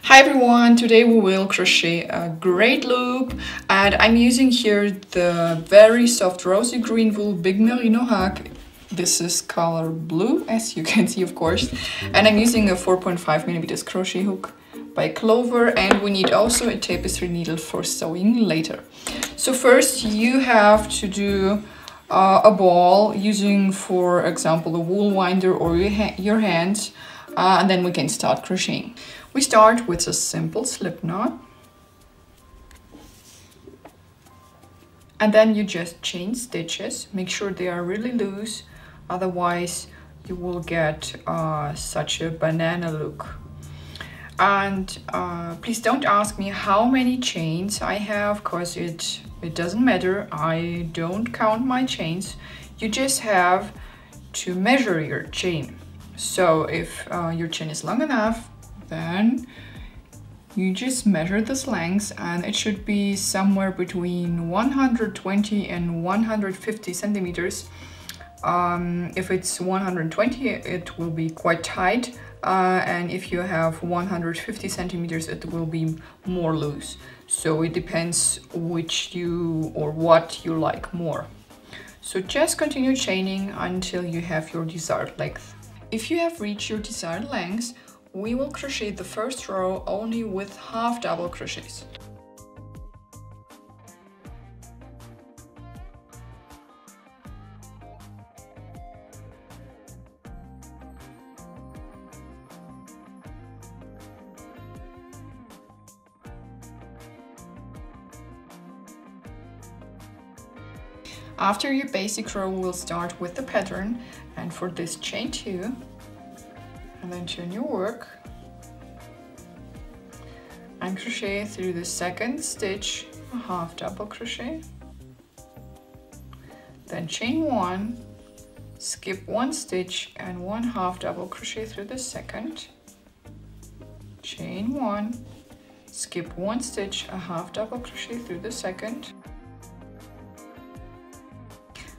Hi everyone, today we will crochet a great loop and I'm using here the very soft Rosy Green Wool Big Merino hook. This is color blue, as you can see of course, and I'm using a 4.5mm crochet hook by Clover, and we need also a tapestry needle for sewing later. So first you have to do a ball using, for example, a wool winder or your hands, and then we can start crocheting. We start with a simple slip knot, and then you just chain stitches. Make sure they are really loose, otherwise you will get such a banana look. And please don't ask me how many chains I have, because it doesn't matter. I don't count my chains. You just have to measure your chain. So if your chain is long enough, then you just measure this length, and it should be somewhere between 120 and 150 centimeters. If it's 120, it will be quite tight, and if you have 150 centimeters, it will be more loose. So it depends what you like more. So just continue chaining until you have your desired length. If you have reached your desired length, we will crochet the first row only with half double crochets. After your basic row, we'll start with the pattern, and for this chain 2, and then turn your work and crochet through the second stitch a half double crochet, then chain 1, skip 1 stitch and 1 half double crochet through the second, chain 1, skip 1 stitch, a half double crochet through the second,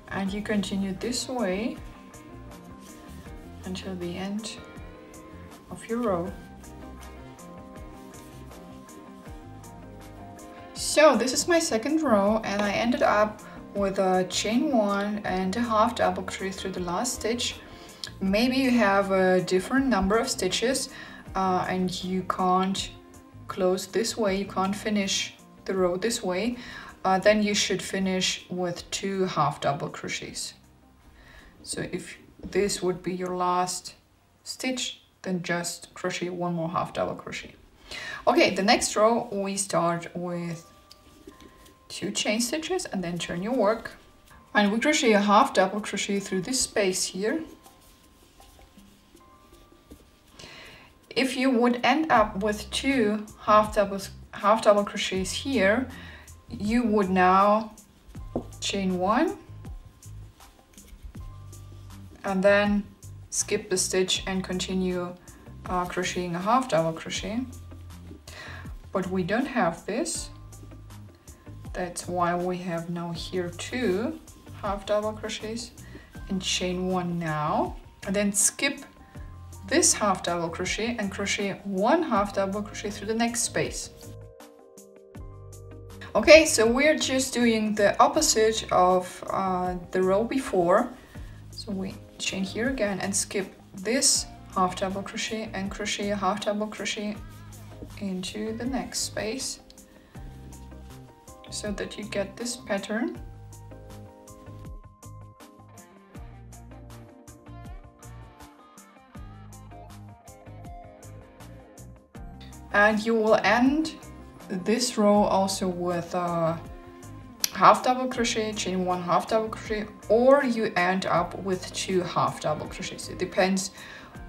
and you continue this way until the end of your row. So this is my second row, and I ended up with a chain 1 and a half double crochet through the last stitch. Maybe you have a different number of stitches and you can't close this way, you can't finish the row this way, then you should finish with 2 half double crochets. So if this would be your last stitch, then just crochet 1 more half double crochet. Okay, the next row we start with 2 chain stitches and then turn your work, and we crochet a half double crochet through this space here. If you would end up with 2 half double crochets here, you would now chain 1 and then skip the stitch and continue crocheting a half double crochet. But we don't have this. That's why we have now here 2 half double crochets and chain 1 now, and then skip this half double crochet and crochet 1 half double crochet through the next space. Okay, so we're just doing the opposite of the row before. So we chain here again and skip this half double crochet and crochet a half double crochet into the next space, so that you get this pattern. And you will end this row also with a half double crochet, chain 1 half double crochet, or you end up with 2 half double crochets. It depends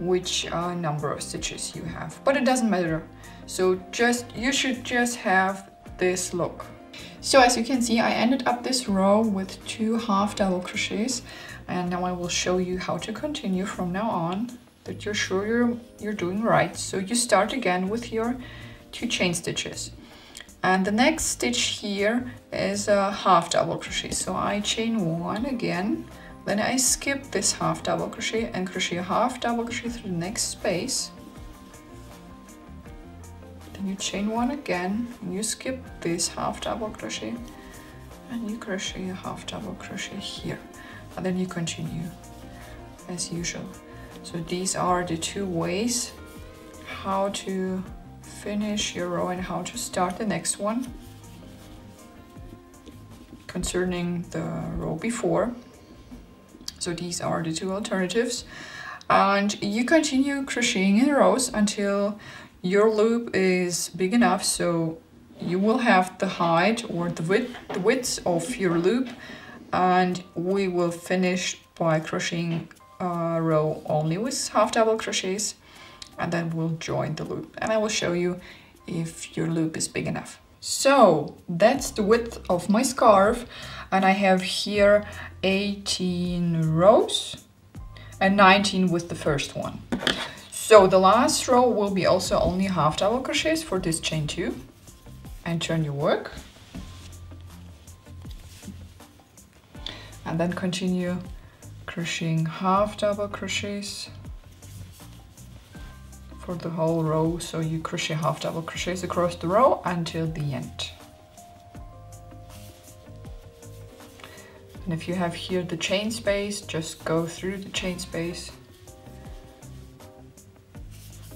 which number of stitches you have, but it doesn't matter. So you should just have this look. So as you can see, I ended up this row with 2 half double crochets, and now I will show you how to continue from now on, that you're sure you're doing right. So you start again with your 2 chain stitches, and the next stitch here is a half double crochet. So I chain 1 again, then I skip this half double crochet and crochet a half double crochet through the next space. and you chain one again, and you skip this half double crochet, and you crochet a half double crochet here, and then you continue as usual. So these are the two ways how to finish your row and how to start the next one concerning the row before. So these are the two alternatives, and you continue crocheting in rows until your loop is big enough, so you will have the height or the width of your loop, and we will finish by crocheting a row only with half double crochets, and then we'll join the loop, and I will show you if your loop is big enough. So that's the width of my scarf, and I have here 18 rows and 19 with the first one. So the last row will be also only half double crochets for this chain 2, and turn your work, and then continue crocheting half double crochets for the whole row. So you crochet half double crochets across the row until the end. And if you have here the chain space, just go through the chain space,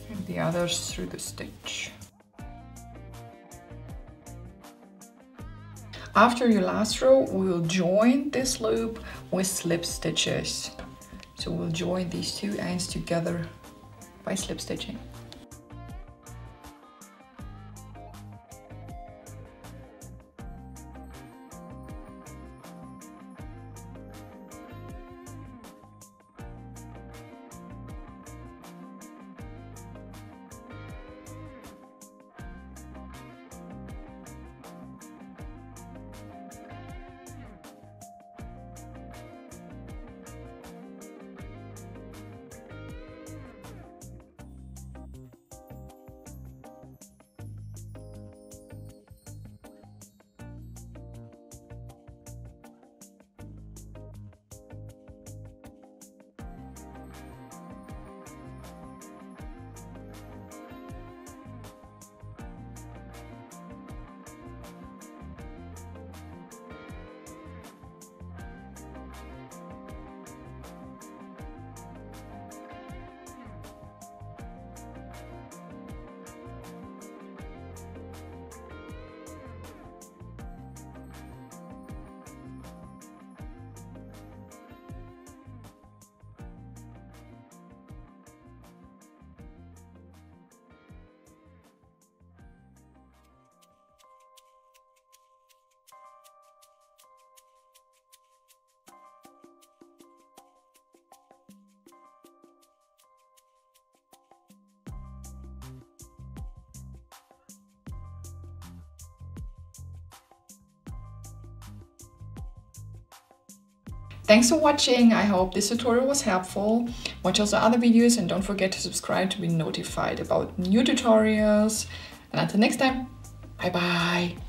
and the others through the stitch. After your last row, we will join this loop with slip stitches. So we'll join these two ends together by slip stitching. Thanks for watching. I hope this tutorial was helpful. Watch also other videos and don't forget to subscribe to be notified about new tutorials. And until next time, bye bye.